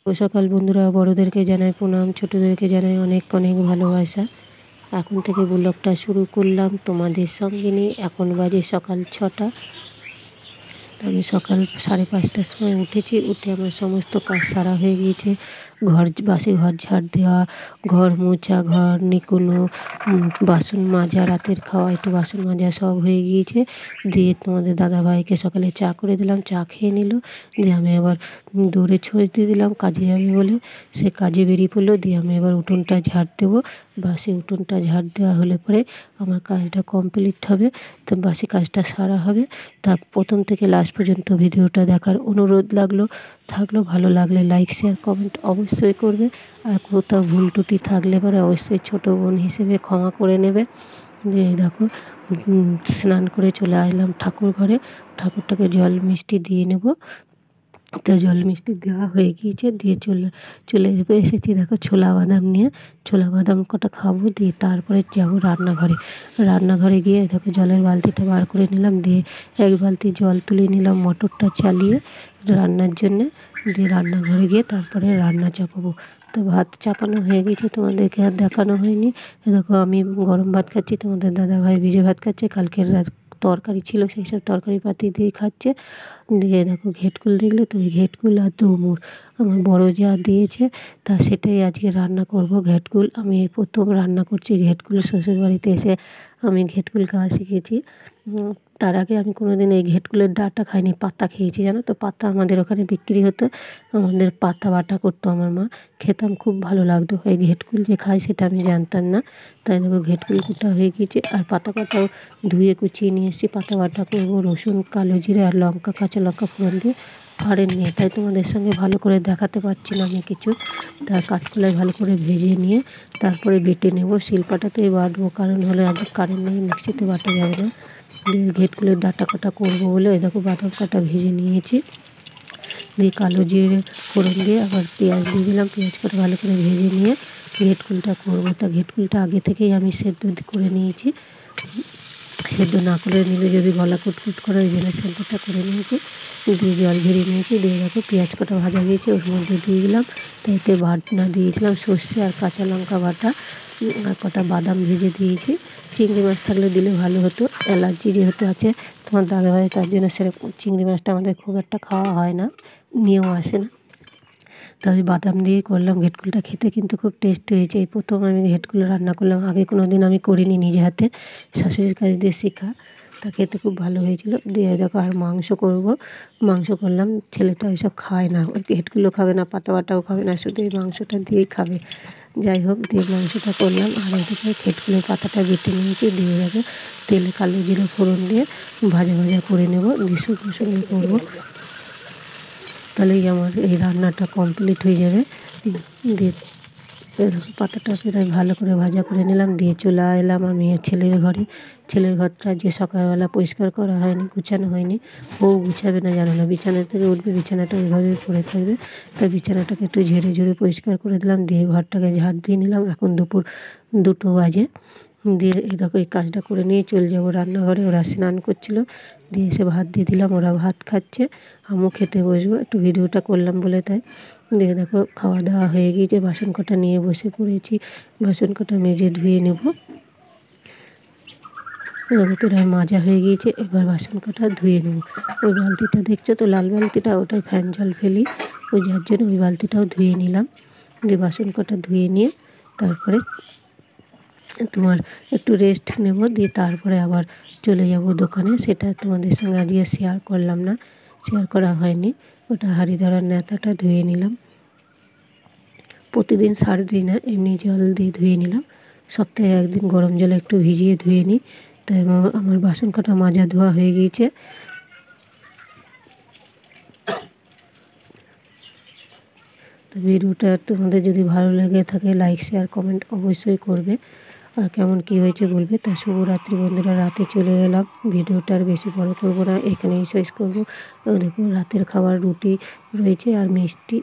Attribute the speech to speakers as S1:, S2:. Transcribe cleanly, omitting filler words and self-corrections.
S1: সকাল বন্ধুরা, বড়োদেরকে জানাই প্রণাম, ছোটোদেরকে জানাই অনেক অনেক ভালোবাসা। এখন থেকে ব্লগটা শুরু করলাম তোমাদের সঙ্গে নিয়ে। এখন বাজে সকাল 6টা। আমি সকাল 5:30টার সময় উঠেছি। উঠে আমার সমস্ত কাজ সারা হয়ে গিয়েছে। বাসি ঘর ঝাড় দেওয়া, ঘর মোছা, ঘর নিকুনো, বাসন মাজা, রাতের খাওয়া, একটু বাসন মাজা সব হয়ে গিয়েছে। দিয়ে তোমাদের দাদাভাইকে সকালে চা করে দিলাম, চা খেয়ে নিল। দিয়ে আমি আবার দৌড়ে ছোঁচ দিয়ে দিলাম কাজে যাবে বলে। সে কাজে বেরিয়ে পড়লো। দিয়ে আমি এবার উঠোনটা ঝাড় দেবো। বাসি উঠোনটা ঝাড় দেওয়া হলে পরে আমার কাজটা কমপ্লিট হবে, তো বাসি কাজটা সারা হবে। তা প্রথম থেকে লাস্ট পর্যন্ত ভিডিওটা দেখার অনুরোধ থাকলো। ভালো লাগলে লাইক, শেয়ার, কমেন্ট অবশ্যই করবে। আর কোথাও ভুল ত্রুটি থাকলে পরে অবশ্যই ছোটো বোন হিসেবে ক্ষমা করে নেবে। যে দেখো, স্নান করে চলে আসলাম ঠাকুর ঘরে। ঠাকুরটাকে জল মিষ্টি দিয়ে নেব। তো জল মিষ্টি দেওয়া হয়ে গিয়েছে। দিয়ে চলে এসেছি দেখো ছোলা বাদাম নিয়ে। ছোলা বাদাম কটা খাবো, দিয়ে তারপরে যাবো রান্নাঘরে গিয়ে দেখো জলের বালতিটা বার করে নিলাম। দিয়ে এক বালতি জল তুলে নিলাম মোটরটা চালিয়ে রান্নার জন্যে। দিয়ে রান্নাঘরে গিয়ে তারপরে রান্না চাপাবো। তো ভাত চাপানো হয়ে গেছে, তোমাদেরকে আর দেখানো হয়নি। দেখো আমি গরম ভাত খাচ্ছি, তোমাদের দাদাভাই ভিজে ভাত খাচ্ছে। কালকের তরকারি ছিল, সেই সব তরকারি পাতি দিয়ে খাচ্ছে। দিয়ে দেখো ঘেটকুল দেখলে তো, ওই ঘেটকুল আর দুমুর আমার বড় যা দিয়েছে, তা সেটাই আজকে রান্না করব। ঘেটকুল আমি এই প্রথম রান্না করছি। ঘেটকুল শ্বশুরবাড়িতে এসে আমি ঘেটকুল খাওয়া শিখেছি। তার আগে আমি কোনোদিন এই ঘেটকুলের ডাঁটা খাইনি, পাতা খেয়েছি জানো তো। পাতা আমাদের ওখানে বিক্রি হতো, আমাদের পাতা বাটা করতো আমার মা, খেতাম, খুব ভালো লাগতো। এই ঘেটকুল যে খাই সেটা আমি জানতাম না। তাই দেখো ঘেটকুল কুটা হয়ে গিয়েছে। আর পাতা কাটাও ধুয়ে কুচিয়ে নিয়ে এসেছি। পাতা বাটা করবো, রসুন, কালো জিরে আর লঙ্কা, কাঁচা লঙ্কা ফোড়ন দিয়ে। কারেন্ট নেই তাই তোমাদের সঙ্গে ভালো করে দেখাতে পারছি না আমি কিছু। তার কাঠকলায় ভালো করে ভেজে নিয়ে তারপরে বেটে নেব। শিলপাটাতেই বাটবো, কারণ হলে আজ কারেন্ট নেই, মিক্সিতে বাটা যাবে না। দিয়ে ঘেটকুলের ডাঁটা কাটা করবো বলে ওই দেখো বাদাম কাটা ভেজে নিয়েছি। দিয়ে কালো জিরে ফোড়ন দিয়ে আবার পেঁয়াজ দিয়ে দিলাম। পেঁয়াজ কাটা ভালো করে ভেজে নিয়ে ঘেটকুলটা করবো। তা ঘেটকুলটা আগে থেকেই আমি সেদ্ধ করে নিয়েছি। সেদ্ধ না করে নিলে যদি গলা কুটকুট করে, ওই জন্য সেদ্ধটা করে নিয়েছি। দিয়ে জল ঝরিয়ে নিয়েছি। দিয়ে দেখো পেঁয়াজ কাটা ভাজা গিয়েছে, ওর মধ্যে দিয়ে দিলাম। তো এতে বাটনা দিয়েছিলাম সর্ষে আর কাঁচা লঙ্কা বাটা, আর কটা বাদাম ভেজে দিয়েছি। চিংড়ি মাছ থাকলে দিলে ভালো হতো, অ্যালার্জি যেহেতু আছে তোমার দাদাভাই, তার জন্য সেরকম চিংড়ি মাছটা আমাদের খুব একটা খাওয়া হয় না, নিয়েও আসে না। তো আমি বাদাম দিয়ে করলাম। ঘেটকুলটা খেতে কিন্তু খুব টেস্ট হয়েছে। এই প্রথম আমি ঘেটকুল রান্না করলাম, আগে কোনো দিন আমি করিনি নিজে হাতে, শাশুড়ির কাছ দিয়ে শেখা। তা খেতে খুব ভালো হয়েছিল। দিয়ে দেখো আর মাংস করব। মাংস করলাম, ছেলে তো এইসব খায় না, ওই ঘেটকুলো খাবে না, পাতা বাটাও খাবে না, শুধু এই মাংসটা দিয়েই খাবে। যাই হোক, দিয়ে মাংসটা করলাম। আর এদিকে ঘেটকুলের পাতাটা বেটে নিয়েছি। দিয়ে দেখো তেলে কালো জিরে ফোড়ন দিয়ে ভাজা করে নেব। দিয়ে শুকনো শুকনো করবো, তাহলেই আমার এই রান্নাটা কমপ্লিট হয়ে যাবে। দিয়ে পাতাটা প্রায় ভালো করে ভাজা করে নিলাম। দিয়ে চলে এলাম আমি ছেলের ঘরে। ছেলের ঘরটা যে সকালবেলা পরিষ্কার করা হয়নি, গুছানো হয়নি। ও গুছাবে না জানো না, বিছানা থেকে উঠবে, বিছানাটা ওইভাবেই পড়ে থাকবে। তাই বিছানাটাকে একটু ঝেড়ে পরিষ্কার করে দিলাম। দিয়ে ঘরটাকে ঝাড় দিয়ে নিলাম। এখন দুপুর 2টো বাজে। দিয়ে এই দেখো এই কাজটা করে নিয়ে চলে যাবো রান্নাঘরে। ওরা স্নান করছিল, দিয়ে এসে ভাত দিয়ে দিলাম, ওরা ভাত খাচ্ছে, আমিও খেতে বসবো। একটু ভিডিওটা করলাম বলে তাই। দিয়ে দেখো খাওয়া দাওয়া হয়ে গিয়েছে, বাসন কটা নিয়ে বসে পড়েছি। বাসন কটা মেজে ধুয়ে নেব। দেখো প্রায় মাজা হয়ে গিয়েছে, এবার বাসন কটা ধুয়ে নেব। ওই বালতিটা দেখছো তো, লাল বালতিটা, ওটাই ফ্যান জল ফেলি, ওই যার জন্য ওই বালতিটাও ধুয়ে নিলাম। দিয়ে বাসন কটা ধুয়ে নিয়ে তারপরে তোমার একটু রেস্ট নেব। দিয়ে তারপরে আবার চলে যাব দোকানে। সেটা তোমাদের সঙ্গে আজকে শেয়ার করলাম না, শেয়ার করা হয়নি। ওটা হাঁড়ি ধরার নেতাটা ধুয়ে নিলাম। প্রতিদিন সার দিই না, এমনি জল দিয়ে ধুয়ে নিলাম। সপ্তাহে একদিন গরম জলে একটু ভিজিয়ে ধুয়ে নিই। তাই আমার বাসন কাটা মাজা ধোয়া হয়ে গিয়েছে। তো ভিডিওটা তোমাদের যদি ভালো লেগে থাকে লাইক, শেয়ার, কমেন্ট অবশ্যই করবে। আর কেমন কী হয়েছে বলবে। তা শুভরাত্রি বন্ধুরা, রাতে চলে এলাম। ভিডিওটা আর বেশি বড় করবো না, এখানেই শেষ করবো। দেখুন রাতের খাবার রুটি রয়েছে আর মিষ্টি।